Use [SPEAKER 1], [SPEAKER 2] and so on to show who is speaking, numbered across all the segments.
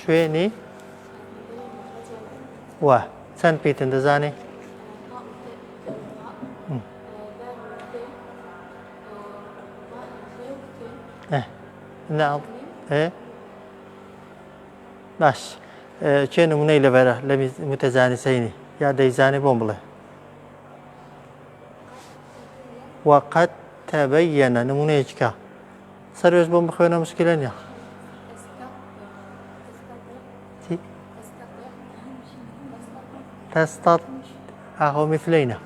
[SPEAKER 1] شوێنی وە چەند پێیتن دەزانێ باش چێ نمونەی لەبەرە لە متەزانیسەینی یا دەیزانێ بۆم بڵێ وقد تبين نمونەیەکە سەرێش بۆم بخوێنە مشکلە نییە ئاهۆ مثلەینە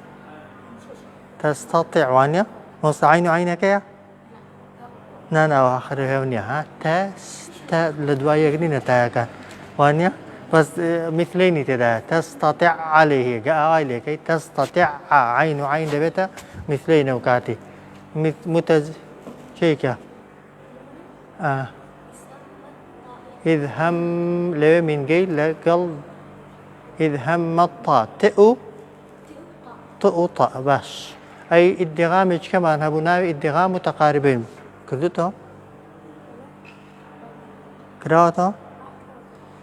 [SPEAKER 1] تستطيع وانە مستعین و عینەکەیە ناناوە آخر هێو نییە ها لە دوای یەک نینە تایەکان وانە بەس مثلەینی تێدایە تستطيع عليه ئاوای لێکەی تستطيع عین و عین دەبێتە مثلەینە و کاتی چێکە إذ هم لەوێ مینگەی لەگەڵ إذ هم الطاء تئو طاء باش أي إدغامي كمان هبو ناوي إدغام متقاربين كردتو قراءته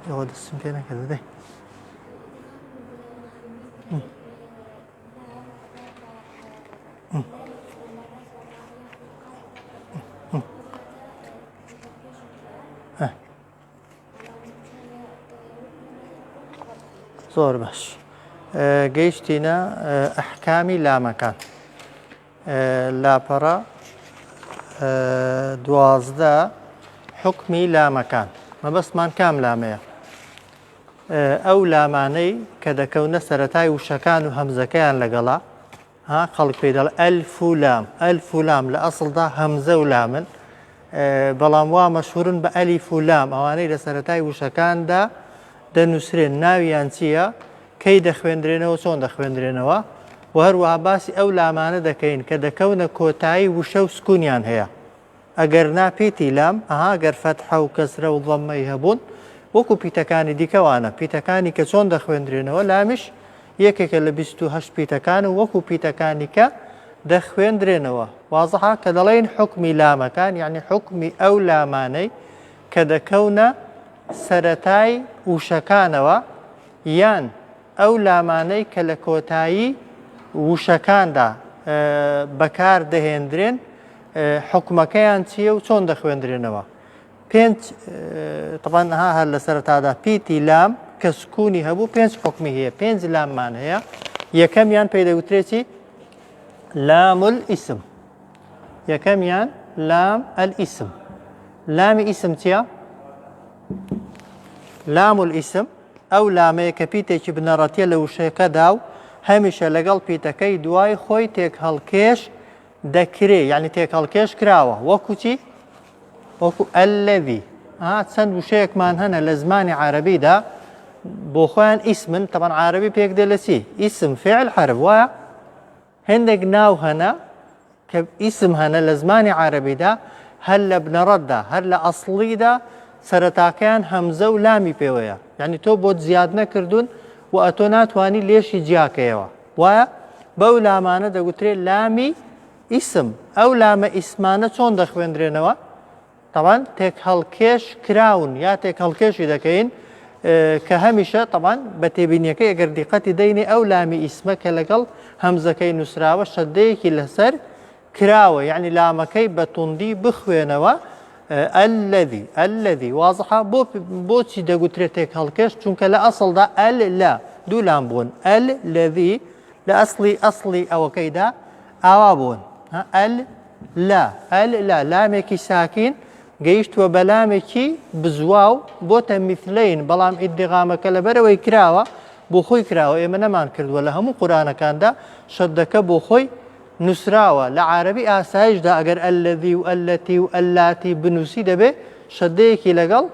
[SPEAKER 1] يقعد السمكينة كذا دي زۆر باش گەیشتینە ئەحکامی لامەکان لاپەڕە 12 حکمی لامەکان مەبەستمان کام لامەیە ئەو لامانەی کە دەکەونە سەرەتای وشەکان و هەمزەکەیان لەگەڵا خەڵک پێی دەڵێ ئەلف و لام لە ئەسڵدا هەمزە و لامن بەڵام وا مەشهورن بە ئەلیف و لام ئەوانەی لە سەرەتای وشەکاندا دەنووسرێن ناویان چییە کەی دەخوێندرێنەوە چۆن دەخوێندرێنەوە و هەروەها باسی ئەو لامانە دەکەین کە دەکەونە کۆتایی وشە و سکونیان هەیە ئەگەر ناپێتی لام ئەگەر فەتحە و کەسرە و ضەممەی هەبوون وەکو پیتەکانی دیکەوانە پیتەکانی کە چۆن دەخوێندرێنەوە لامیش یەکێکە لە 28 پیتەکان و وەکو پیتەکانی کە دەخوێندرێنەوە وازەحا کە دەڵێن حکمی لامەکان یعنی حکمی ئەو لامانەی کە دەکەونە سەرەتای وشەکانەوە یان ئەو لامانەی کە لە کۆتایی وشەکاندا بەکار دەهێنرێن حکومەکەیان چییە و چۆن دەخوێندرێنەوە پێنج طبعاً هەر لە سەرەتادا پیتی لام کە سکوونی هەبوو 5 حکمی هەیە 5 لاممان هەیە یەکەمیان پێی دەوترێتی لام الئیسم یەکەمیان لام الئیسم لامی ئیسم چییە لام الئیسم ئەو لامەیە کە پیتێکی بنەڕەتیە لە وشەکەدا و هەمیشە لەگەڵ پیتەکەی دوای خۆی تێک هەڵکێش دەکرێ یعنی تێک هەڵکێش کراوە وەکو چی وەکو ئەلەذی چەند وشەیەکمان هەنە لە زمانی عەرەبیدا بۆ خۆیان ئیسمن طبعاً عەرەبی پێک دێ لە چی ئیسم فعل حرف وایە هەندێک ناو هەنە کە ئیسم هەنە لە زمانی عەرەبیدا هەر لە بنەڕەتدا هەر لە ئەسڵیدا سەرەتاکەیان هەمزە و لامی پێوەیە یعنی تۆ بۆت زیاد نەکردوون و ئەتۆ ناتوانی لێشی جیاکەیەوە وایە بەو لامانە دەگوترێت لامی ئیسم ئەو لامە ئیسمانە چۆن دەخوێندرێنەوە طبعاً تێک هەڵکێش کراون یا تێک هەڵکێشی دەکەین کە هەمیشە طبعاً بە تێبینیەکەی ئەگەر دیقەتی دەینێ ئەو لامی ئیسمە کە لەگەڵ هەمزەکەی نووسراوە شەدەیەکی لەسەر کراوە یعنی لامەکەی بە توندی بخوێنەوە الذي واضحة بۆچی دەگوترێت تێک هەڵکێش چونکە لە ئەسڵدا لا دوو لام بوون الذي لە ئەسڵی ئەوەکەیدا ئاوا بوون لا لامێکی ساکین گەیشتووە بە لامێکی بزواو بۆتە میثلەین بەڵام ئیدغامەکە لەبەرەوەی کراوە بۆ خۆی کراوە ئێمە نەمان کردووە لە هەموو قورآنەکاندا شەدەکە بۆ خۆی نووسراوە لە عەرەبی ئاسایشدا ئەگەر ئەلەذی و ئەلەتی و ئەلاتی بنووسی دەبێ شەدەیەکی لەگەڵ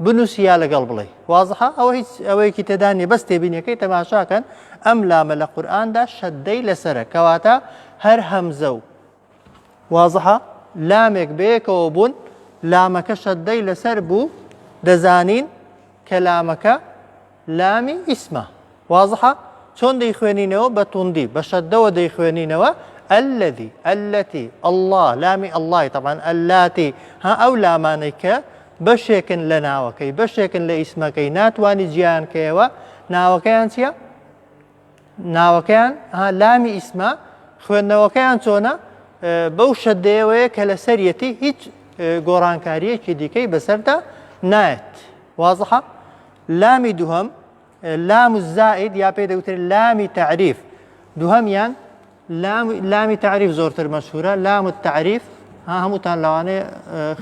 [SPEAKER 1] بنووسی یا لەگەڵ بڵێ وازەحا ئەوە هیچ ئەوەیەکی تێدانی بەس تێبینیەکەی تەماشاکەن ئەم لامە لە قورئاندا شەدەی لەسەرە کەواتە هەر هەمزە و وازەحا لامێک بەیەکەوە بوون لامەکە شەدەی لەسەر بوو دەزانین کە لامەکە لامی ئیسمە وازەحا چۆن دەیخوێنینەوە بە توندی بە شەدەوە دەیخوێنینەوە الذي التي الله لامي الله طبعا اللاتي ئەو لامانەی کە بەشێکن لە ناوەکەی بەشێکن لە ئیسمەکەی ناتوانانی گیان کەوە ناوەکەیان چییە؟ ناوەکەیان لامی ئیسمە خوێندنەوەکەیان چۆنە بەو شەدەیەوەیە کە لە سەرەتی هیچ گۆڕانکاریەکی دیکەی بەسەردا نایەت وازحە لامی دووهەم لام الزائد یا پێی دەوترێت لامی تعریف دووهەمیان لامی تعریف زۆرتر مەشهورە لام التعریف هەمووتان لەوانەیە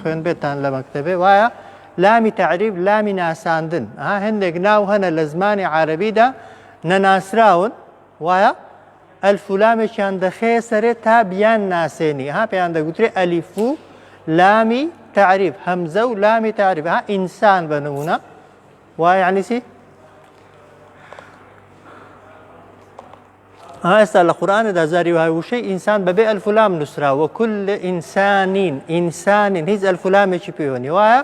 [SPEAKER 1] خوێن بێتان لە مەکتەبێ وایە لامی تعریف لامی ناساندن هەندێک ناو هەنە لە زمانی عەرەبیدا نەناسراون وایە ئەلف و لامێکیان دەخەیە سەرێ تا بیان ناسێنی پێیان دەگوترێت ئەلیف و لامی تعریف هەمزە و لامی تعریف ئینسان بە نمونە وایە یعنی چی؟ ئێستا لە قورئانەدا جاری وای وشەی ئینسان بەبێ ئەلف و لام نووسراوە وەکل ئینسانین هیچ ئەلف و لامێکی پێوە وایە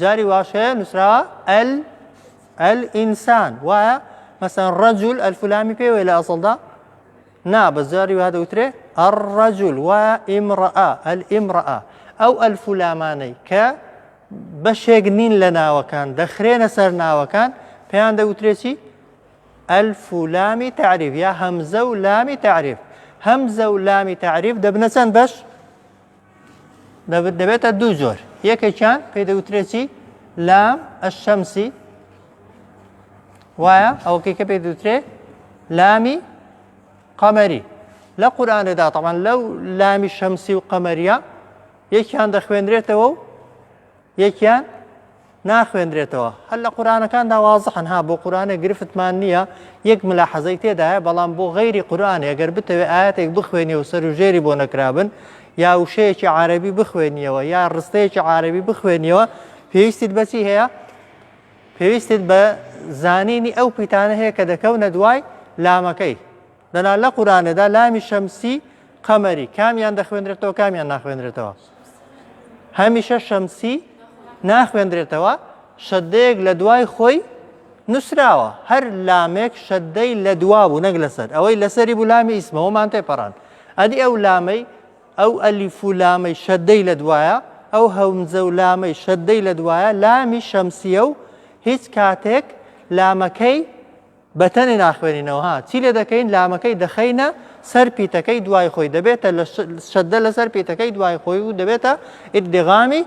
[SPEAKER 1] جاری واشەیە نووسراوە ئەلئینسان وایە مەسەن ڕەجول ئەلف و لامی پێوەیە لە ئەسڵدا نا بە جاری وا دەوترێ ئەڕەجول وایە ئیمڕەئە ئەلئیمڕەئە ئەو ئەلف و لامانەی کە بەشێک نین لە ناوەکان دەخرێنە سەر ناوەکان پێیان دەوترێت چی؟ ئەلف و لامی تعریف یا هەمزە و لامی تعریف هەمزە و لامی تعریف دەبنە چەند بەش؟ دەبێتە دوو جۆر یەکێکیان پێی دەوترێت چی؟ لام ئەشەمسی وایە ئەوەکەی کە پێی دەوترێت لامی قەمەری لە قورئانەدا تەبعاً لەو لامی شەمسی و قەمەریە یەکیان دەخوێنرێتەوە و یەکیان ناخوێنرێتەوە هەر لە قورئانەکاندا وازحن بۆ قورئانە گرفتمان نییە یەک ملاحەزەی تێدایە بەڵام بۆ غەیری قورئانە ئەگەر بتەوێ ئاەتێک بخوێنیەوە سەر و ژێری بۆ نەکرابن یا وشەیەکی عەرەبی بخوێنیەوە یا ڕستەیەکی عەرەبی بخوێنیەوە پێویستیت بەچی هەیە؟ پێویستیت بە زانینی ئەو پیتانە هەیە کە دەکەونە دوای لامەکەی لەنا لە قورئانەدا لامی شەمسی قەمەری کامیان دەخوێنرێتەوە کامیان ناخوێنرێتەوە؟ هەمیشە شەمسی ناخوێنرێتەوە شەدەیەک لە دوای خۆی نووسراوە هەر لامێک شەدەی لە دوا بوو نەک لەسەر ئەوەی لەسەری بوو لامی ئیسمەوەمان تێپەڕان ئەدی ئەو لامەی ئەو ئەلیف و لامەی شەدەی لە دوایە ئەو هەمزە و لامەی شەدەی لە دوایە لامی شەمسیە و هیچ کاتێک لامەکەی بەتەنێ ناخوێنینەوە چی لێ دەکەین لامەکەی دەخەینە سەر پیتەکەی دوای خۆی دەبێتە شەدە لەسەر پیتەکەی دوای خۆی و دەبێتە ئیدغامی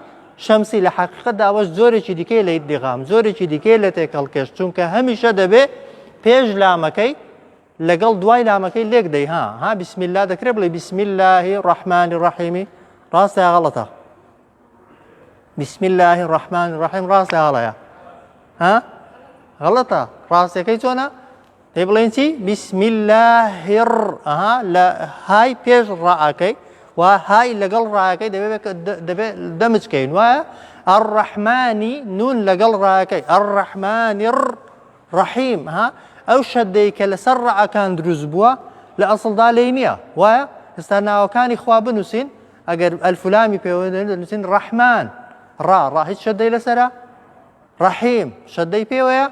[SPEAKER 1] شەمسی لە حەقیقەتدا ئەوەش زۆرێکی دیکەی لە ئیدغام زۆرێکی دیکەی لە تێکەڵکێش چونکە هەمیشە دەبێ پێش لامەکەی لەگەڵ دوای لامەکەی لێک دەی بسم الله دەکرێت بڵێ بسم الله الرحمن الرحیم ڕاستە غەڵەتە بسم الله الرحمن الرحیم ڕاستە هەڵەیە غەڵەتە ڕاستەکەی چۆنە دەی بڵێن چی بسم الله لە های پێش ڕائەکەی و های لەگەڵ ڕایەکەی دەبێت دەمچکەین وایە ئەڕەحمانی نون لەگەڵ ڕایەکەی ئەڕەحمانی ڕەحیم ئەو شەدەی کە لەسەر ڕائەکان دروست بووە لە ئەسڵدا لێی نییە وایە ئێستا ناوەکانی خوا بنووسین ئەگەر ئەلف و لامی پێوە دەنووسین ڕەحمان ڕا هیچ شەدەی لەسەرە ڕەحیم شەدەی پێوەیە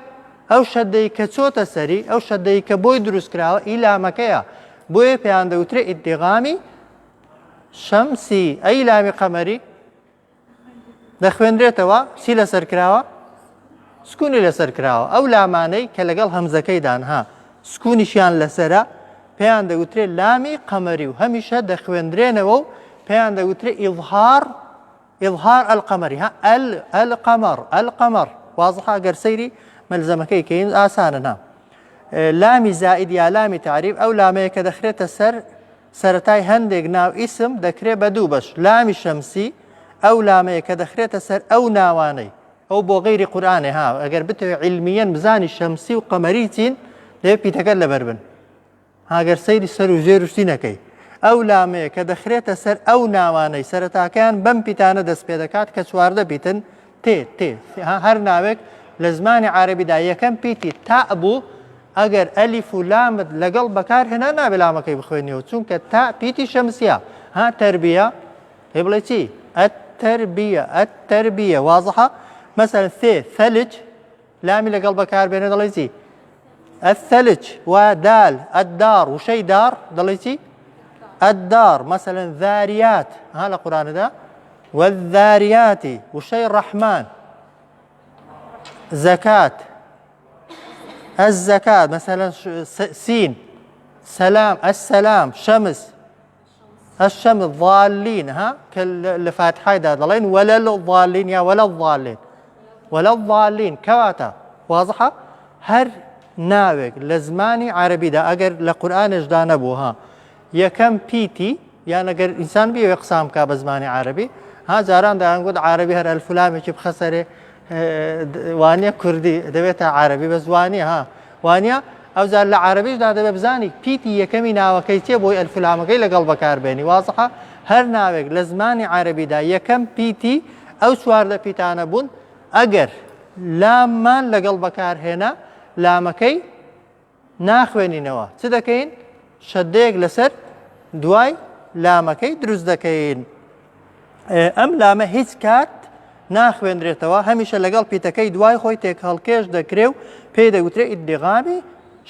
[SPEAKER 1] ئەو شەدەی کە چۆتە سەری ئەو شەدەی کە بۆی دروست کراوە ئیلامەکەیە بۆیە پێیان دەوترێت ئیدغامی شەمسی ئەی لامی قەمەری دەخوێنرێتەوە چی لەسەر کراوە؟ سکوونی لەسەر کراوە ئەو لامانەی کە لەگەڵ هەمزەکەیدان سکوونیشیان لەسەرە پێیان دەوترێت لامی قەمەری و هەمیشە دەخوێنرێنەوە و پێیان دەوترێت ئیظهار ئەلقەمەری ئەلقەمەر وازحە گەر سەیری مەلزەمەکەی کەین ئاسانە لامی زائید یا لامی تعریف ئەو لامەیە کە دەخرێتە سەر سەرەتای هەندێک ناو ئیسم دەکرێت بە دوو بەش لامی شەمسی ئەو لامەیە کە دەخرێتە سەر ئەو ناوانەی ئەو بۆ غەیری قورئانێ ئەگەر بتەوێت عیلمیەن بزانی شەمسی و قەمەری چین دەبێت پیتەکەت لەبەر بن هاگەر سەیری سەر و ژێر وشتی نەکەی ئەو لامەیە کە دەخرێتە سەر ئەو ناوانەی سەرەتاکەیان بەم پیتانە دەست پێ دەکات کە چواردە پیتن تێ هەر ناوێک لە زمانی عەرەبیدا یەکەم پیتی تا بوو ئەگەر ئەلیف و لامت لەگەڵ بەکارهێنا نابێ لامەکەی بخوێنیەوە چونکە تا پیتی شەمسیە تەربیە هێ بڵێ چی التربية واضحة مثلا ثلج لامي لقل بكار بين دليتي الثلج ودال الدار وشي دار دليتي الدار مثلا ذاريات هذا القرآن ده والذاريات وشي الرحمن زكاة الزكاة مثلا سين سلام السلام شمس الشمس ضالين ها كالفاتحة دالين ولا الضالين يا ولا الضالين ولا الضالين كواتا واضحة هر ناوێک لە زمانی عەرەبیدا ئەگەر لە قورئانش دا نەبوو ها یەکەم پیتی یان ئەگەر ئینسان بێ قسام کا بە زمانی عەرەبی ها جاران دەیانگوت عەرەبی هەر ئەلفلامێکی بخەسەرێ وانە کوردی دەبێتە عەرەبی بەس وانە ها وانە ئەو جار لە عەرەبیشدا دەبێت بزانی پیتی یەکەمی ناوەکەی چێ بۆی ئەلفلامەکەی لەگەڵ بەکاربێنی وازەحە هەر ناوێک لە زمانی عەرەبیدا یەکەم پیتی ئەو چواردە پیتانە بوون ئەگەر لاممان لەگەڵ بەکارهێنا لامەکەی ناخوێنینەوە چ دەکەین شەدەیەک لەسەر دوای لامەکەی دروست دەکەین ئەم لامە هیچ کات ناخوێنرێتەوە هەمیشە لەگەڵ پیتەکەی دوای خۆی تێک هەڵکێش دەکرێ و پێی دەگوترێ ئیدغامی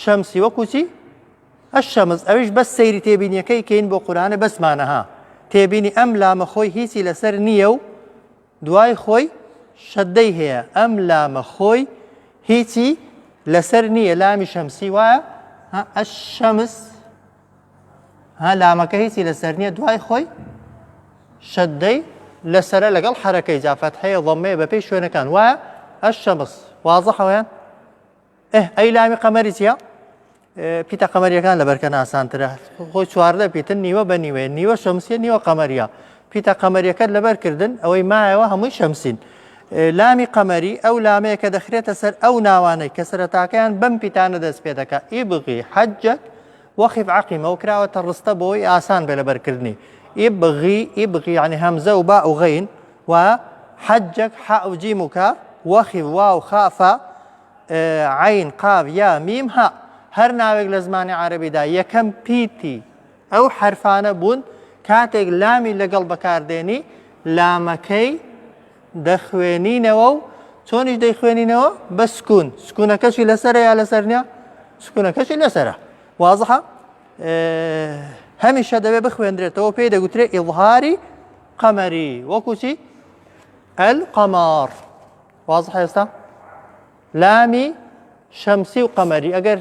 [SPEAKER 1] شەمسی وەکوچی ئەشەمس ئەویش بەس سەیری تێبینیەکەی کەین بۆ قورئانە بەسمانەها تێبینی ئەم لامە خۆی هیچی لەسەر نییە و دوای خۆی شەدەی هەیە ئەم لامە خۆی هیچی لەسەر نییە لامی شەمسی وایە ئەشەمس ها لامەکە هیچی لەسەر نییە دوای خۆی شەدەی لەسەرە لەگەڵ حرەکەی جا فەتحەیە ضەممەیە بەپێی شوێنەکان وایە ئەشەمس واضحەوەیان ئەی لامی قەمەری چییە پیتە قەمەریەکان لەبەرکە ئاسانترە خۆی چواردە پیتن نیوە بە نیوەیە نیوە شەمسیە نیوە قەمەریە پیتە قەمەریەکەت لەبەرکردن ئەوەی مایەوە هەمووی شەمسین لامی قەمەری ئەو لامەیە کە دەخرێتە سەر ئەو ناوانەی کە سەرەتاکەیان بەم پیتانە دەست پێ دەکات ئیبغی حەجەک وەخف عەقیمە و کراوەتە ڕستە بۆی ئاسان بێ لەبەرکردنی ئیبغی یعنی هەمزە و با و غەین و حەجەک حە و جیم و کاف وەخف واو خافە عین قاف یا میم ها هەر ناوێک لە زمانی عەرەبیدا یەکەم پیتی ئەو حرفانە بوون کاتێک لامی لەگەڵ بەکاردێنی لامەکەی دەخوێنینەوە و چۆنیش دەیخوێنینەوە بە سکون سکوونەکەشی لەسەرە یا لەسەر نییە سکوونەکەشی لەسەرە واضحە هەمیشە دەبێ بخوێندرێتەوە پێی دەگوترێ ئیظهاری قەمەری وەکوچی ئەلقەمار واضحە ئێستا لامی شەمسی و قەمەری ئەگەر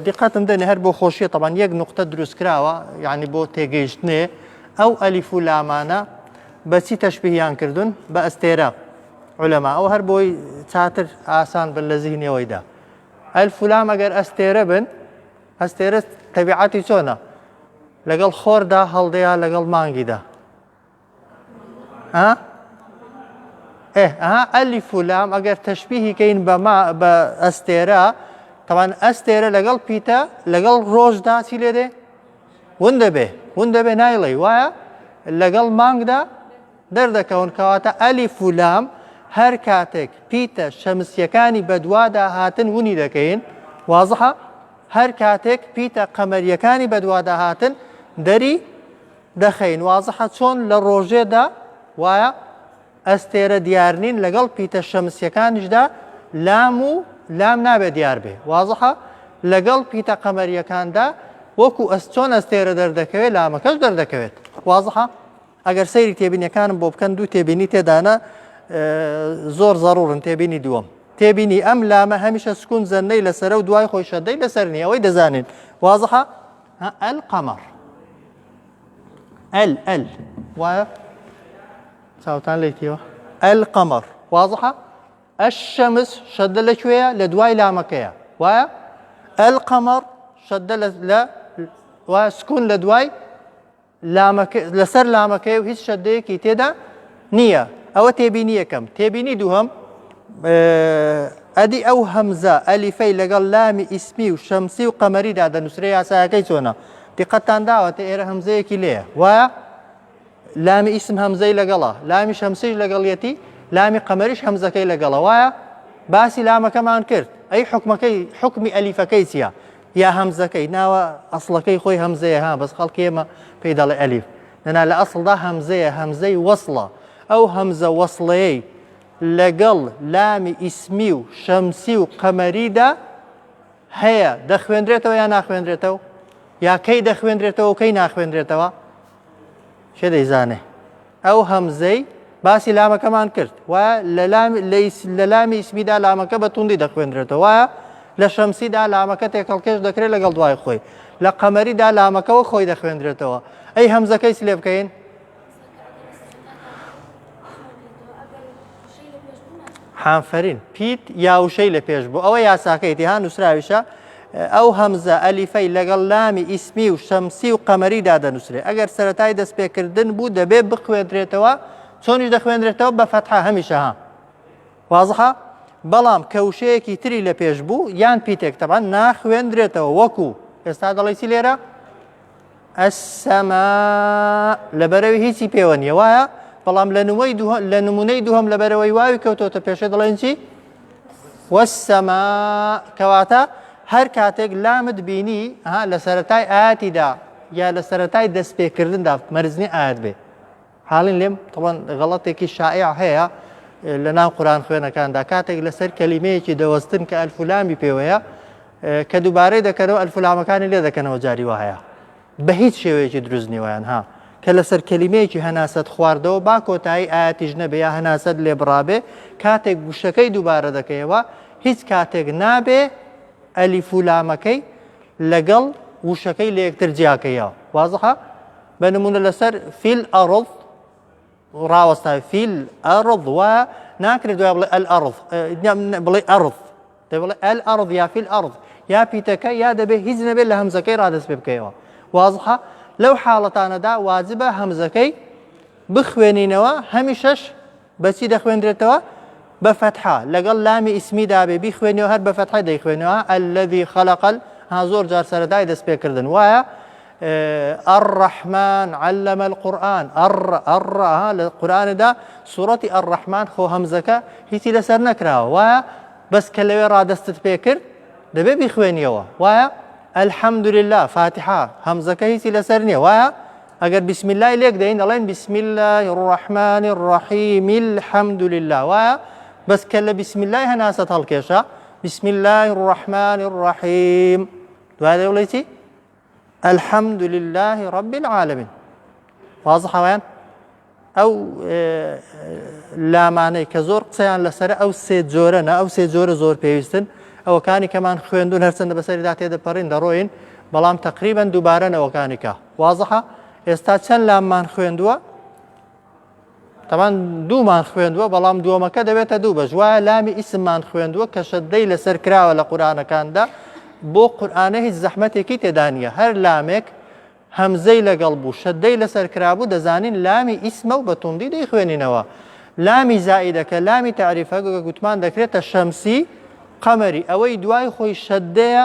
[SPEAKER 1] دیقەتم دەنێ هەر بۆ خۆشیە تەبان یەک نوقتە دروست کراوە یعنی بۆ تێگەیشتنێ ئەو ئەلیف و لامانە بەچی تەشبیهیان کردوون بە ئەستێرە عولەما ئەو هەر بۆی چاتر ئاسان بن لە زیهنیەوەیدا ئەلف و لام ئەگەر ئەستێرە بن ئەستێرە تەبیعەتی چۆنە لەگەڵ خۆردا هەڵدەیە لەگەڵ مانگیدا ئەلیف و لام ئەگەر تەشبیهی کەین بە ئەستێرە تەوان ئەستێرە لەگەڵ پیتە لەگەڵ ڕۆژدا چی لێ دێ ون دەبێ نایڵێ وایە لەگەڵ مانگدا دەردەکەون کەواتە ئەلیف و لام هەر کاتێک پیتە شەمسیەکانی بەدوادا هاتن ونی دەکەین واضحە هەر کاتێک پیتە قەمەریەکانی بەدوادا هاتن دەری دەخەین واضحە چۆن لە ڕۆژێدا وایە ئەستێرە دیارنین لەگەڵ پیتە شەمسیەکانیشدا لام نابێت دیار بێ واضحە لەگەڵ پیتە قەمەریەکاندا وەکو چۆن ئەستێرە دەردەکەوێت لامەکەش دەردەکەوێت واضحە ئەگەر سەیری تێبینیەکانم بۆ بکەن دوو تێبینی تێدانە زۆر زەڕورن تێبینی دووەم تێبینی ئەم لامە هەمیشە سکون زەنەی لەسەرە و دوای خۆی شەدەی لەسەر نییە ئەوەی دەزانین واضحە ئەلقەمەر ئەل وایە چاوتان لێتیەوە ئەلقەمەر واضحە ئەشەمس شەدە لەکوێیە لە دوای لامەکەیە وایە ئەلقەمەر شەدە وایە سکون لە دوای لەسەر لامەکەی و هیچ شەدەیەکی تێدا نییە ئەوە تێبینی یەکەم تێبینی دووهەم ئەدی ئەو هەمزە ئەلیفەی لەگەڵ لامی ئیسمی و شەمسی و قەمەریدا دەنووسرێ یاسایەکەی چۆنە دیقەتتان داوەتە ئێرە هەمزەیەکی لێیە وایە لامی ئیسم هەمزەی لەگەڵە لامی شەمسیش لەگەڵیەتی لامی قەمەریش هەمزەکەی لەگەڵە وایە باسی لامەکەمان کرد ئەی حکمی ئەلیفەکەی چییە یا هەمزەکەی ناوە ئەسڵەکەی خۆی هەمزەیە ها بەس خەڵکی ئێمە پێی دەڵێ ئەلیف نەنا لە ئەسڵدا هەمزەیە هەمزەی وەسڵە ئەو هەمزە وەسڵەیەی لەگەڵ لامی ئیسمی و شەمسی و قەمەریدا هەیە دەخوێنرێتەوە یا ناخوێنرێتەوە یا کەی دەخوێنرێتەوە و کەی ناخوێنرێتەوە شێ دەیزانێ ئەو هەمزەی باسی لامەکەمان کرد وایە لە لامی ئیسمیدا لامەکە بە توندی دەخوێنرێتەوە وایە لە شەمسیدا لامەکە تێکەڵکێش دەکرێت لەگەڵ دوای خۆی لە قەمەریدا لامەکەەوە خۆی دەخوێنرێتەوە ئەی هەمزەکەی لێ بکەین حانفەرین پیت یاوشەی لە پێش بوو ئەوە یاساکەیتی ها نووسراویشە ئەو هەمزە ئەلیفەی لەگەڵ لامی ئیسمی و شەمسی و قەمەریدا دەنووسرێت ئەگەر سەرەتای دەستپێکردن بوو دەبێت بخوێنرێتەوە چۆنیش دەخوێنرێتەوە بە فەتحە هەمیشە ها وازحە بەڵام کەوشەیەکی تری لە پێش بوو یان پیتێک تەبان ناخوێنرێتەوە وەکو ئێستا دەڵێسی لێرە ئەسەما لەبەرەوەی هیچی پێوە نیە وایە بەڵام لە نمونەی دووهەم لەبەرەوەی واوی کەوتۆتە پێشێ دەڵێن چی وەسەما کەواتە هەر کاتێک لامت بینی لە سەرەتای ئاەتیدا یا لە سەرەتای دەستپێکردندا مەرزنی ئاەت بێ حاڵین لێم طبعاً غەڵەتێکی شائع هەیە لە ناو قورئان خوێنەکاندا کاتێک لەسەر کەلیمەیەکی دەوەستن کە ئەلفولامی پێوەیە کە دووبارەی دەکەنەوە ئەلفولامەکانی لێ دەکەنەوە جاری وا هەیە بە هیچ شێوەیەکی دروست نیوەیان ها کە لەسەر کەلیمەیەکی هەناسەت خواردەوە با کۆتایی ئاەتیش نەبێ یا هەناسەت لێ بڕابێ کاتێک گوشەکەی دووبارە دەکەیەوە هیچ کاتێک نابێ ئەلیفولامەکەی لەگەڵ وشەکەی لە یەکتر جیاکەیەوە وازحە بە نمونە لەسەر فیل ئەڕڵ ڕاوەستاوی فیل ئەڕڵ وایە ناکرێت دوای بڵێ ئەلئەڕڵ بڵێ ئەڕڵ دەبڵێ ئەلئەڕڵ یا فیل ئەڕڵ یا پیتەکە یا دەبێت هیچ نەبێت لە هەمزەکەی ڕادەست پێ بکەیەوە وازحە لەو حاڵەتانەدا واجبە هەمزەکەی بخوێنینەوە هەمیشەش بەچی دەخوێنرێتەوە بە فەتحە لەگەڵ لامی ئیسمیدا بێ بیخوێنیەوە هەر بە فەتحە دەیخوێنەوە الذي خلق زۆر جار سەرەتای دەستپێکردن وایە الرحمن علم القرآن لە قورئاندا سوورەتی الرحمن خۆ هەمزەکە هیچی لەسەر نەکراوە وایە بەس کە لەوێ ڕادەستت پێکرد دەبێ بیخوێنیەوە وایە الحمد لله فاتحة همزەکە هیچی لەسەر نییە وایە ئەگەر بسم الله لێک دەین دەڵێن بسم الله الرحمن الرحيم الحمد لله وایە بەس کە لە بسم الله هەناسەت هەڵکێشە بسم الله الرحمن الرحيم دوای دەوڵێ چی الحمد لله رب العالمين واضحە وایان ئەو لامانەی کە زۆر قسەیان لەسەر ئەو سێ جۆرەنە ئەو سێ جۆرە زۆر پێویستن ئەوەکانی کەمان خوێندون هەرچەندە بەسەریدا تێدەپەڕین دەڕۆین بەڵام تقریبا دووبارەن ئەوەکانیکە وازحە ئێستا چەند لاممان خوێندووە تەمان دوومان خوێندووە بەڵام دووەمەکە دەبێتە دوو بەش وایە لامی ئیسممان خوێندووە کە شەدەی لەسەر کراوە لە قورئانەکاندا بۆ قورئانە هیچ زەحمەتێکی تێدا نییە هەر لامێک هەمزەی لەگەڵ بوو شەدەی لەسەر کرابوو دەزانین لامی ئیسمە و بە توندی دەیخوێنینەوە لامی زائیدەکە لامی تعریفە گوتمان دەکرێتە شەمسی قەمەری ئەوەی دوای خۆی شەدەیە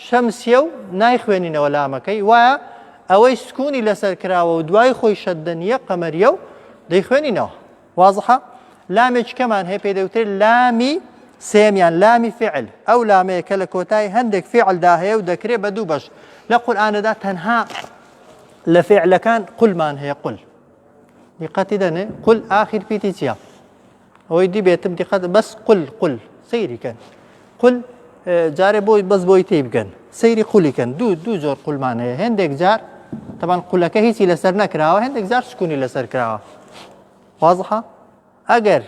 [SPEAKER 1] شەمسیە و نایخوێنینەوە لامەکەی وایە ئەوەی سکوونی لەسەر کراوە و دوای خۆی شەدە نییە قەمەریە و دەیخوێنینەوە وازحە لامێکی کەمان هەیە پێدەوترێت لامی سێمیان لامی فعل ئەو لامەیە کە لە کۆتای هەندێک فعلدا هەیە و دەکرێت بە دوو بەش لە قورئانەدا تەنها لە فعلەکان قولمان هەیە قول دیقەتی دەنێ قول ئاخر پیتی چییە ئەوەی دیبێتم دیقەت بەس قول سەیریکەن قل جارێ بۆی بەس بۆی تێی بگەن سەیری قولیکەن دوو جۆر قولمان هەیە هەندێک جار تەبان قولەکە هیچی لەسەر نەکراوە هەندێک جار سکوونی لەسەر کراوە وازحە ئەگەر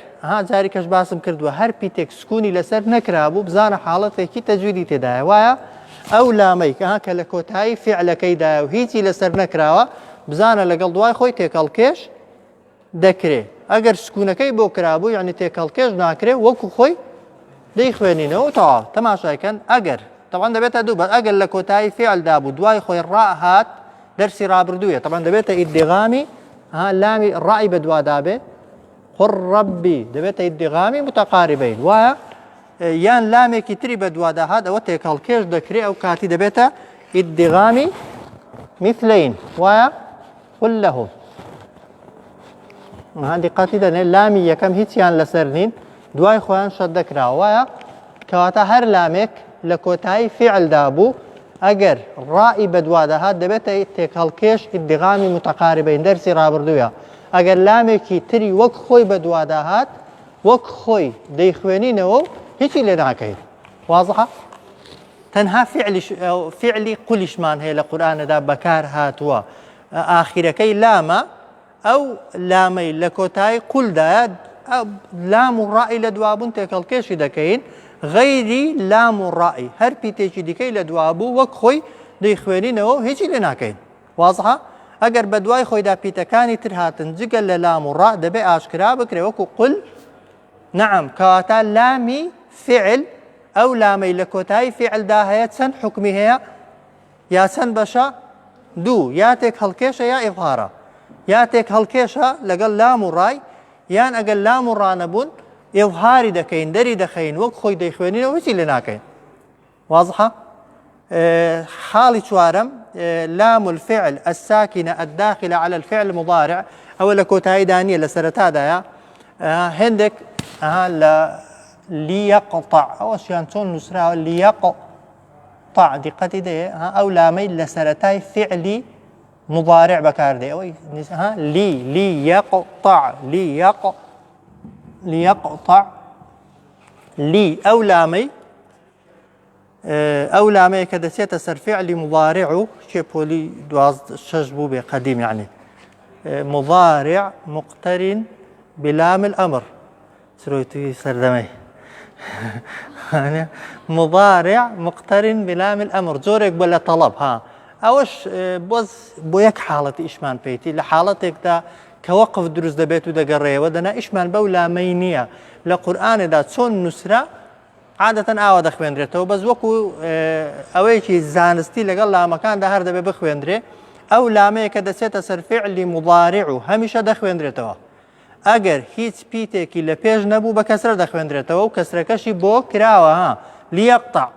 [SPEAKER 1] جاری کەش باسم کردووە هەر پیتێک سکوونی لەسەر نەکرابوو بزانە حاڵەتێکی تەجویدی تێدایە وایە ئەو لامەی کە لە کۆتایی فعلەکەیدایە و هیچی لەسەر نەکراوە بزانە لەگەڵ دوای خۆی تێکەڵکێش دەکرێت ئەگەر سکوونەکەی بۆ کرابوو یعنی تێکەڵکێش ناکرێت وەکو خۆی دەیخوێنینەوە تەواو تەماشایکەن ئەگەر تەوان دەبێتە دوو بەس ئەگەر لە کۆتایی فعلدا بوو دوای خۆی ڕاهات دەرسی ڕابردوویە تەوان دەبێتە ئیدغامی لامی ڕای بە دووادابێ قل ربی دەبێتە ئیدغامی متەقاربەین وایە یان لامێکی تری بە دوواداهات ئەوە تێکەڵکێش دەکرێت ئەو کاتی دەبێتە ئیدغامی مثلین وایە قل له دیقەتی دەنێ لامی یەکەم هیچیان لەسەر نین دوای خۆیان شەد دەکراوە وایە کەواتە هەر لامێک لە کۆتایی فعلدا بوو ئەگەر ڕای بە دوواداهات دەبێتە تێکەڵکێش ئیدغامی متەقاربەین دەرسی ڕابردوویە ئەگەر لامێکی تری وەک خۆی بە دوواداهات وەک خۆی دەیخوێنینەوە و هیچی لێ ناکەین وازحە تەنها فعلی قولیشمان هەیە لە قورئانەدا بەکار هاتووە ئاخیرەکەی لامە ئەو لامەی لە کۆتایی قولدایە لام و ڕائی لە دوابوون تێکەڵکێشی دەکەین غەیری لام و ڕائی هەر پیتێکی دیکەی لە دوابوو وەک خۆی دەیخوێنینەوە هیچی لێ ناکەین وازحە ئەگەر بە دوای خۆیدا پیتەکانی تر هاتن جگەل لە لام و ڕا دەبێ ئاشکرا بکرێ وەکو قل نعم کەواتە لامی فعل ئەو لامەی لە کۆتایی فعلدا هەیە چەند حکمی هەیە یا چەند بەشە دوو یا تێک هەڵکێشە یا ئیظهارە یا تێک هەڵکێشە لەگەڵ لام و ڕای یان ئەگەر لام و ڕانەبوون ئیظهاری دەکەین دەری دەخەین وەک خۆی دەیخوێنینەوە هیچی لێ ناکەین واضحە حاڵی چوارەم لام الفعل الساكنة الداخلة على الفعل المضارع أو لكوتاي دانية لسرتادايا هندك ليقطع أو شيء تون نسرة ليقطع دقتي ده أو لامي لسرتاي فعلي مضارع بكار ده أو ليقطع ليقطع لي أو لامي كدسيت سر فعل مضارع شيء بولي دواز شجبو بقديم يعني مضارع مقترن بلام الأمر سرويتي سردمي مضارع مقترن بلام الأمر زورك بلا طلب أوش بوز بويك حالة إشمان بيتي لحالتك دا كوقف دروس دبيتو دا قرية ودنا إشمان بولا مينية لقرآن دا تسون نسرة عادة ئاوا دەخوێنرێتەوە بەس وەکو ئەوەیەکی زانستی لەگەڵ لامەکاندا هەر دەبێ بخوێنرێ ئەو لامەیە کە دەچێتە سەر فعلی مضارع و هەمیشە دەخوێنرێتەوە ئەگەر هیچ پیتێکی لە پێش نەبوو بە کەسرە دەخوێنرێتەوە و کەسرەکەشی بۆ کراوە لیەقطع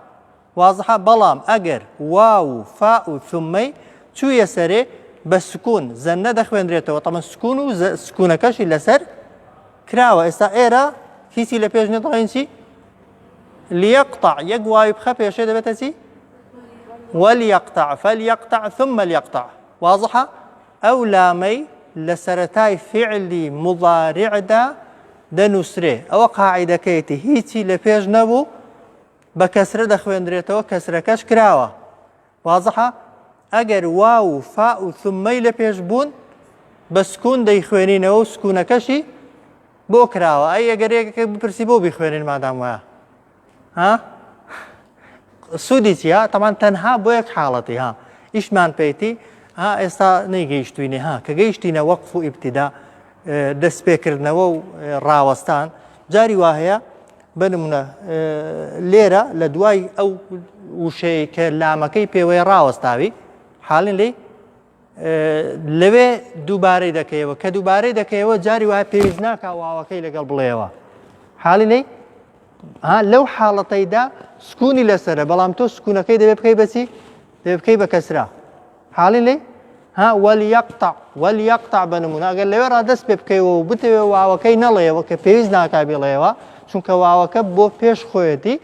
[SPEAKER 1] وازحە بەڵام ئەگەر واو و فا و ثمەی چوویە سەرێ بە سکون زەنە دەخوێنرێتەوە تەمە سکون و سکونەکەشی لەسەر کراوە ئێستا ئێرە هیچی لە پێش نێ دەڵێن چی ليقطع يقوى بخف يا شيء بتسي وليقطع فليقطع ثم ليقطع واضحة أو لامي لسرتاي فعلي مضارع دا دنسره أو قاعدة كيتي هيتي لبيج نبو بكسر دخوين دريتو كسر كش كراوة واضحة أجر واو فاء ثم لبيج بون بسكون ديخوينين أو سكون كشي بو كراوة أي أجر ببرسيبو بيخوينين ما دام وياه سوديتيا طبعا تنها بويك حالتي إشمان بيتي إستا نيجيشتويني كجيشتينا وقف ابتداء دس بكرنوا راوستان جاري واهيا بنمنا ليرة لدواي أو وشي كلامكي بيوي راوستاوي حالين لي لوي دوباري دكيوا كدوباري دكيوا جاري واهي بيوزناكا واوكي لقلب ليوا حالين لي لەو حاڵەتەیدا سکونی لەسرە بەڵام تۆ سکونەکەی دەبێ بکەی بەچی دەبێ بکەی بە کەسرا حاڵی لێ وەلیەقطع بەنمونە ئەگەر لەوێ ڕادەست پێ بکەیەوە و بتەوێ واوەکەی نەڵێەوە کە پێویست ناکا بێڵێەوە چونکە واوەکە بۆ پێش خۆیەتی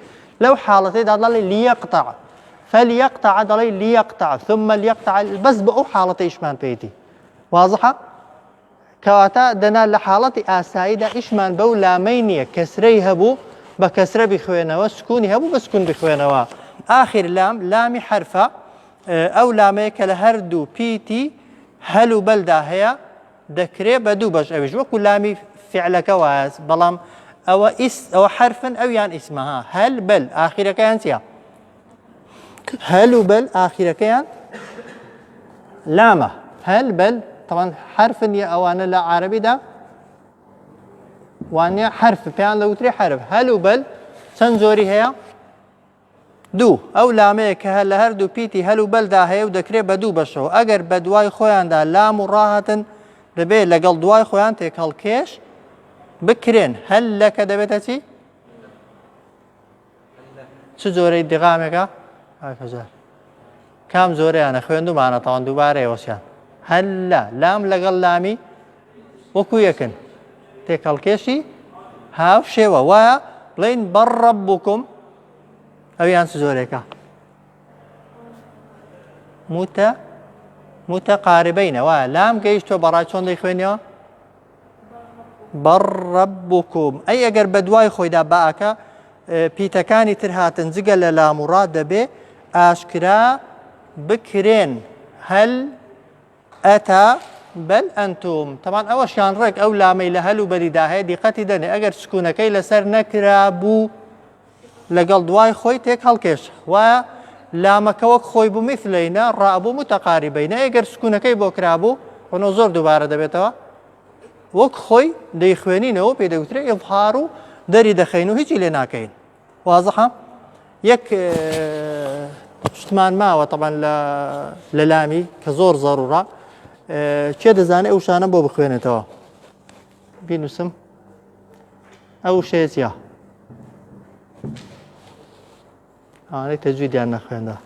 [SPEAKER 1] لەو حاڵەتەیدا دەڵێ لیەقطع فەلیەقطع دەڵێ لیەقطع ثم لیەقطع بەس بە ئەو حاڵەتە ئیشمان پێیەتی واضحە کەواتە دەنا لە حاڵەتی ئاساییدا ئیشمان بەو لامەی نییە کەسرەی هەبوو بكسر بخوينوا سكوني هبو بسكون بخوينوا آخر لام حرفة أو لاميك لهردو بيتي هلو بلدا هي دكري بدو باش أبيش وكل لامي فعلك واس بلام أو حرفا أو يعني اسمها هل بل آخر كيان سيا هلو بل آخر كيان لامة هل بل طبعا حرفا يا أوانا لا عربي ده وانيا حرف بيان لو تري حرف هلو بل سنزوري هي دو او لاميك هل هردو بيتي هلو بل دا هي ودكري بدو بشو اگر بدواي خويان دا لام راحه دبي لقل دواي خويان تيك هالكيش بكرين هل لك دبتتي شو زوري دغامك هكذا كم زوري انا خويندو معنا طبعا دوباره وسيان هل لا لام لقل لامي وكو يكن تێکەڵکێشی هاو شێوە وایە بڵێن بەڕ ڕەبوکم ئەویان زۆرێکە متەقاربەینە وایە لام گەیشتۆ بەڕای چۆن دەیخوێنیەوە بەڕ ڕەبوکم ئەی ئەگەر بە دوای خۆیدا باکە پیتەکانی تر هاتن جگە لە لام و ڕا دەبێ ئاشکرا بکرێن هەل ئەتا بەل ئەنتوم تەمان ئەوەشیان ڕێک ئەو لامەی لە هەلو بەریدا هەیە دیقەتی دەنێ ئەگەر سکوونەکەی لەسەر نەکرا بوو لەگەڵ دوای خۆی تێک هەڵکێش وایە لامەکە وەک خۆی بوو مثلەینە ڕابوو متەقاریبەینە ئەگەر سکوونەکەی بۆ کرابوو ڕۆنۆ زۆر دووبارە دەبێتەوە وەک خۆی دەیخوێنینەوە پێ دەوترێت ئیظهار و دەری دەخەین و هیچی لێ ناکەین وازەحە یەک شتمان ماوە طبعا لە لامی کە زۆر زەڕورە چێ دەزانێت ئەو شانە بۆ بخوێنێتەوە بینوسم ئەو شێزیە ئەوانەی تەجویدیان نەخوێندا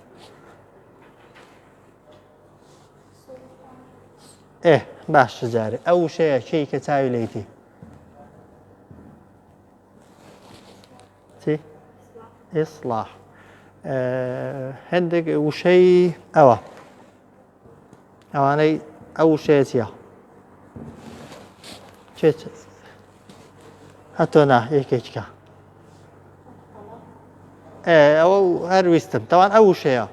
[SPEAKER 1] باش جارێ ئەو شەیە چی کە چاوی لەیتی چی؟ ئیسلاح هەندێک وشەی ئەوانەی ئەو وشەیە چییە؟ هەتۆ نا یەکێکە ئەوە هەر ویستم تەوان ئەو وشەیە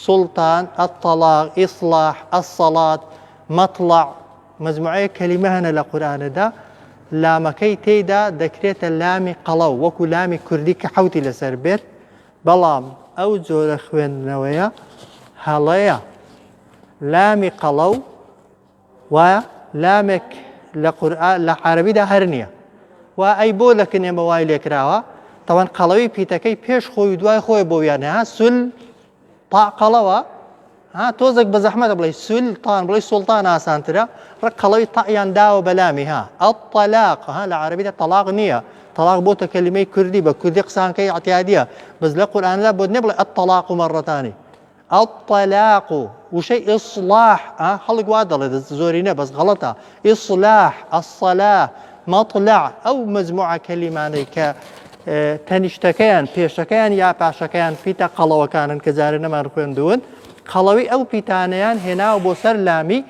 [SPEAKER 1] سوڵتان الطلاق ئیسلاح الصلاة مطلع مجموعەیە کەلیمە هەنە لە قورئانەدا لامەکەی تێیدا دەکرێتە لامی قەڵەو وەکو لامی کوردی کە حەوتی لەسەر بێت بەڵام ئەو جۆرە خوێندنەوەیە هەڵەیە لامی قەڵەو وایە لامێک لە عەرەبیدا هەر نییە وا ئەی بۆ لە کنێمە وای لێکراوە تەوان قەڵەوی پیتەکەی پێش خۆی دوای خۆی بۆ ویانە سول تا قەڵەوە تۆزێک بە زەحمەتە بڵێ سولتان بڵێ سوڵتان ئاسانترە ڕق قەڵەوی تەعیان داوە بەلامی الطلاق لە عەرەبیدا تەلاق نییە تەلاق بۆتە کەلیمەی کوردی بە کوردی قسانکەی ئەعتیادیە بەس لە قورئاندا بۆ نەبڵێ الطلاق مەڕەتانی الطلاق وشەی ئیصلاح هەڵک وا دەڵێت زۆری نە بەس غەڵەتە ئیصلاح الصلاة مطلع ئەو مەجموعە کەلیمانەی کە تەنیشتەکەیان پێشەکەیان یا پاشەکەیان پیتە قەڵەوەکانن کە جارە نەمان خوێندوون قەڵەوی ئەو پیتانەیان هێناوە بۆ سەر لامی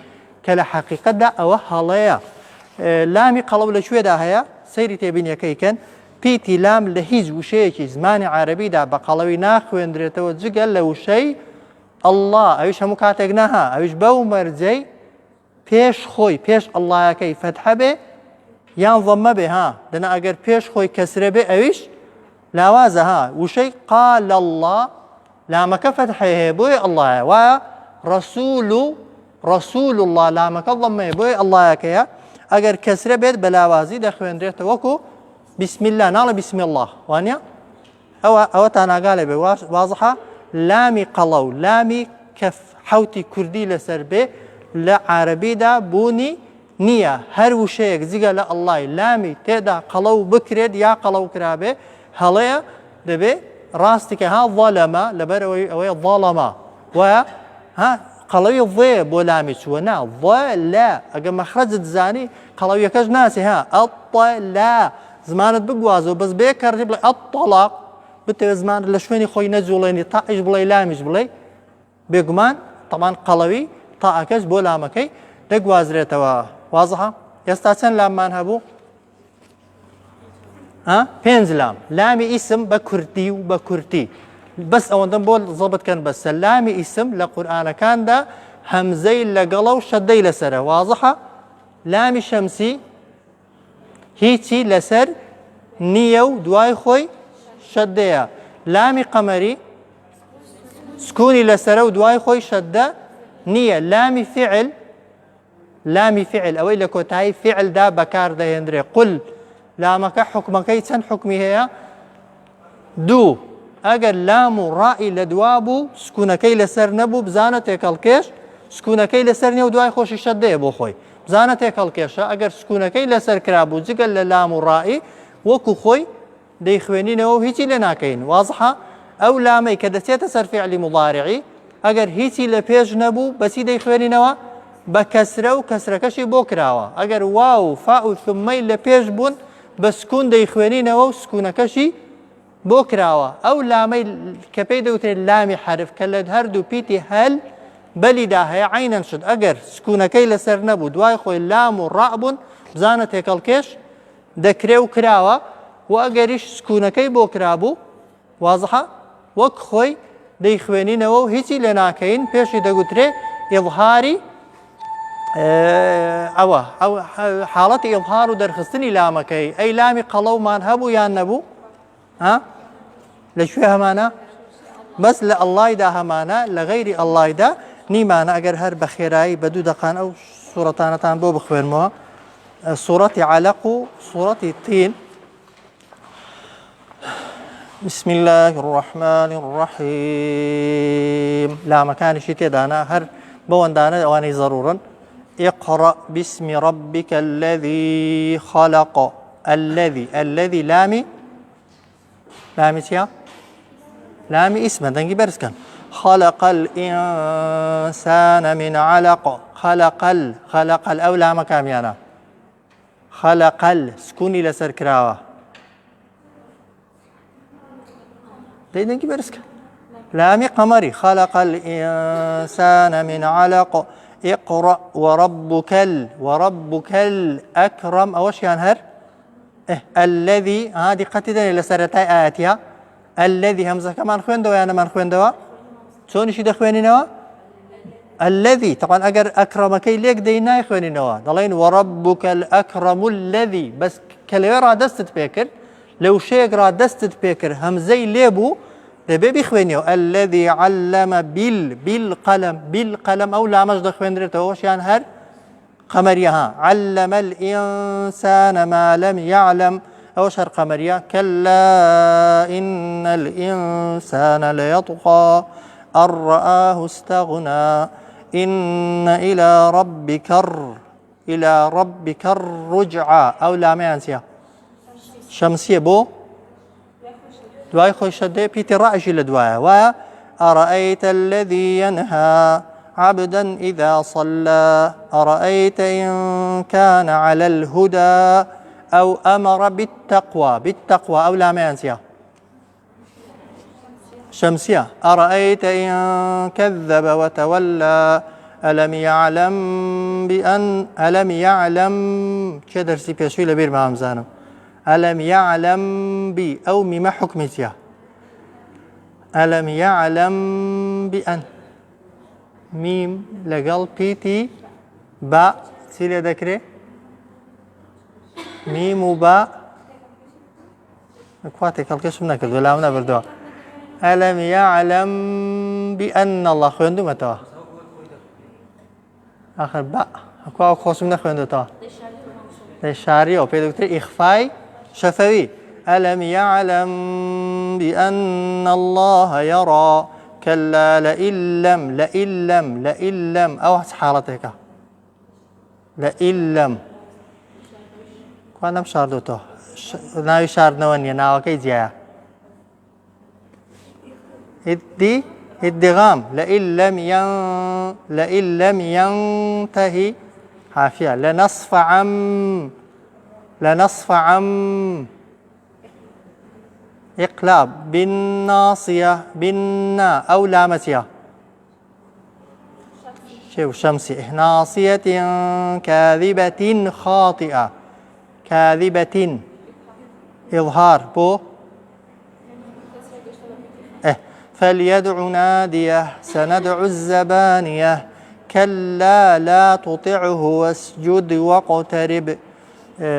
[SPEAKER 1] کە لە حەقیقەتدا ئەوە هەڵەیە لامی قەڵەو لەکوێدا هەیە سەیری تێبینیەکەیکەن پیتی لام لە هیچ وشەیەکی زمانی عەرەبیدا بە قەڵەوی ناخوێندرێتەوە جگەل لە وشەی ئەڵڵا ئەویش هەموو کاتێک نەها ئەویش بەو مەرجەی پێش خۆی پێش ئەڵڵایەکەی فەتحە بێ یان ضەممە بێ دەنا ئەگەر پێش خۆی کەسرە بێ ئەویش لاوازە وشەی قال الله لامەکە فەتحەیە هەیە بۆیە ئەڵڵایە وایە ڕەسوول الله لامەکە ضەممەیە بۆیە ئەڵڵایەکەیە ئەگەر کەسرە بێت بە لاوازی دەخوێنرێتە وەکو بسم الله ناڵە بسم الله وانە ئەوە تا ناگالێ بێ وازەحە لامی قەڵەو لامی کە حەوتی کوردی لەسەر بێ لە عەرەبیدا بوونی نییە هەر وشەیەک جگە لە ئەڵڵای لامی تێدا قەڵەو بکرێت یا قەڵەو کرابێ هەڵەیە دەبێ ڕاستیکە ظەلەمە لەبەرەوەی ئەوەیە ظەڵەمە وایە قەڵەوی ضێ بۆ لامی چووە نا ضەلە ئەگە مەخرەجت زانی قەڵەویەکەش ناسی ئەڵڵا زمانت بگوازەوە بەس بێ کەڕی بڵێ ئەڵطەلاق بتەوێت زمان لە شوێنی خۆی نەجوڵێنی تائیش بڵێ لامیش بڵێ بێگومان تەمان قەڵەوی تائەکەش بۆ لامەکەی دەگوازرێتەوە وازەحە ئێستا چەند لاممان هەبوو؟ 5 لام لامی ئیسم بە کوردی و بە کورتی بەس ئەوەندەم بۆ زەبتکەن بەسە لامی ئیسم لە قورئانەکاندا هەمزەی لەگەڵە و شەدەی لەسەرە وازەحە لامی شەمسی هیچی لەسەر نییە و دوای خۆی شەدەیە لامی قەمەری سکوونی لەسەرە و دوای خۆی شەدە نییە لامی فعل ئەوەی لە کۆتایی فعلدا بەکار دەهێنرێ قل لامەکە حکمەکەی چەند حکمی هەیە 2 ئەگەر لام و ڕائی لە دوا بوو سکوونەکەی لەسەر نەبوو بزانە تێکەڵکێش سکوونەکەی لەسەر نییە و دوای خۆشی شەدەیە بۆ خۆی بزانە تێکەڵکێشە ئەگەر سکوونەکەی لەسەر کرابوو جگەل لە لام و ڕائی وەکو خۆی دەیخوێنینەوە هیچی لێ ناکەین وازەحە ئەو لامەی کە دەچێتە سەر فعلی مضارعی ئەگەر هیچی لە پێش نەبوو بەچی دەیخوێنینەوە بە کەسرە و کەسرەکەشی بۆ کراوە ئەگەر واو و فا و ثمەی لە پێش بوون بە سکوون دەیخوێنینەوە و سکوونەکەشی بۆ کراوە ئەو لامەی کە پێی دەوترێت لامی حرف کە لە هەردوو پیتی هەل بەلیدا هەیە عینەن شت ئەگەر سکوونەکەی لەسەر نەبوو دوای خۆی لام و ڕاء بوون بزانە تێکەڵکێش دەکرێ و کراوە و ئەگەریش سکوونەکەی بۆ کرابوو وازەحە وەک خۆی دەیخوێنینەوە و هیچی لێ ناکەین پێشی دەگوترێ ئیظهاری أو حالة إظهار درخستني لامكي أي لامي قلو مان هبو يا نبو ها ليش فيها مانا بس لا الله دا همانا لغير الله دا نيمانا أجر هر بخيراي بدو دقان أو سورتان تان بو بخوين مو سورة علق سورة التين بسم الله الرحمن الرحيم لا مكان شتي دانا هر بوان دانا واني ضرورا اقرأ باسم ربك الذي خلق الذي لامي سيا لامي اسم دنجي برسكن خلق الإنسان من علق خلق أو لام كاميانا خلق سكوني لسر كراوة دنجي برسكن لامي قمري خلق الإنسان من علق اقرأ وربك الأكرم أوش ينهر الذي هذه قتدني لسرتاي آياتها الذي همزة كمان خوين دوا أنا من خوين دوا شون شيء دخويني نوا الذي طبعا أجر أكرمك ليك دينا خويني نوا ضلين وربك الأكرم الذي بس كلمة رادست بيكر لو شيء رادست بيكر همزي ليبو دبي خوينيو الذي علم بالقلم أو لا مجد خوين درتوش يعني هر قمريها علم الإنسان ما لم يعلم أو شر قمرية كلا إن الإنسان ليطغى أن رآه استغنى إن إلى ربك الرجعى أو لا ما ينسيها شمسية بو دواي خوش دي بيتي رأجي لدوايا وأرأيت الذي ينهى عبدا إذا صلى أرأيت إن كان على الهدى أو أمر بالتقوى أو لا ما ينسيها شمسية أرأيت إن كذب وتولى ألم يعلم كدر سي بيشوي لبير ما همزانم ألم يعلم أو مما حكمتها ألم يعلم بأن ميم لقل بيتي باء سيلي ذكري ميم وباء اخواتي الكشف نكد ولا منا بردوا ألم يعلم بأن الله خويندو متى آخر باء اخوا خوشم نخويندو تا الشعري أو بيدكتور إخفاء شفوي ألم يعلم بأن الله يرى كلا لئن لم أو حالتك لئن لم كوانا مشار دوتو ناوي شار نوانيا ناوي كي جايا ادغام لئن لم ينتهي حافية لنصف عم إقلاب بالناصية بالنا أو لامتها شمسي ناصية كاذبة خاطئة كاذبة إظهار بو فليدع ناديه سندع الزبانية كلا لا تطعه واسجد واقترب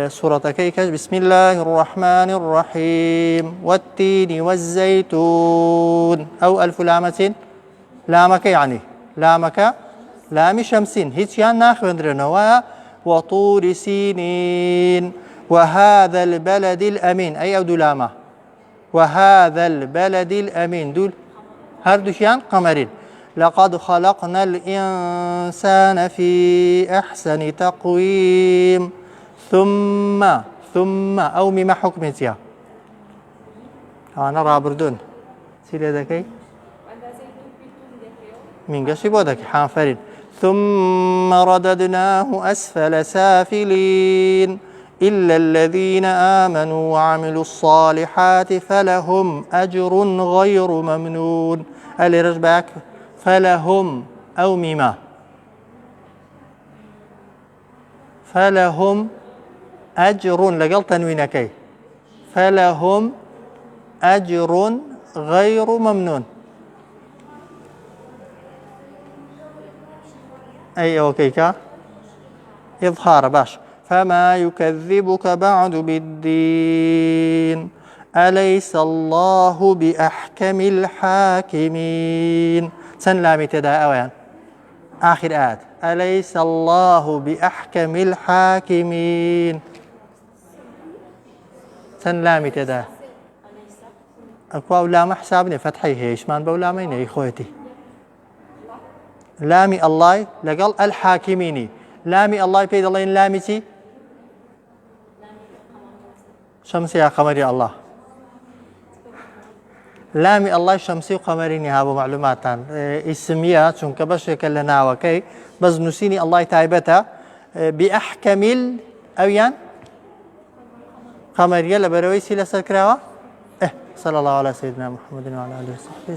[SPEAKER 1] سورة كيكش بسم الله الرحمن الرحيم والتين والزيتون أو ألف لامة لامك يعني لامك لام شمسين هيك يعني ناخذ وطور سينين وهذا البلد الأمين أي أو دلامة وهذا البلد الأمين دول هردوشيان قمرين لقد خلقنا الإنسان في أحسن تقويم ثم أو مما حكمتها أنا رابردون سيلي ذكي من قشي بودك حافرين ثم رددناه أسفل سافلين إلا الذين آمنوا وعملوا الصالحات فلهم أجر غير ممنون اللي رجبك فلهم أو مما فلهم أجر لقل تنوينكي فلهم أجر غير ممنون أي أوكيكا إظهار باش. فما يكذبك بعد بالدين أليس الله بأحكم الحاكمين. سن لامي تدا أوان آخر آيات أليس الله بأحكم الحاكمين. سن لامي تدا أكواو لام حسابني فتحي هيشمان بولامين إخوتي لامي الله لقل الحاكميني لامي الله بيد الله لامي تي شمسي يا قمري الله لامي الله شمسي وقمريني هابو معلوماتان اسمية چونك بشك لنا وكي بس نسيني الله تايبتا بأحكم أويان قمرية لبرويسي لسكراوة صلى الله على سيدنا محمد وعلى آله وصحبه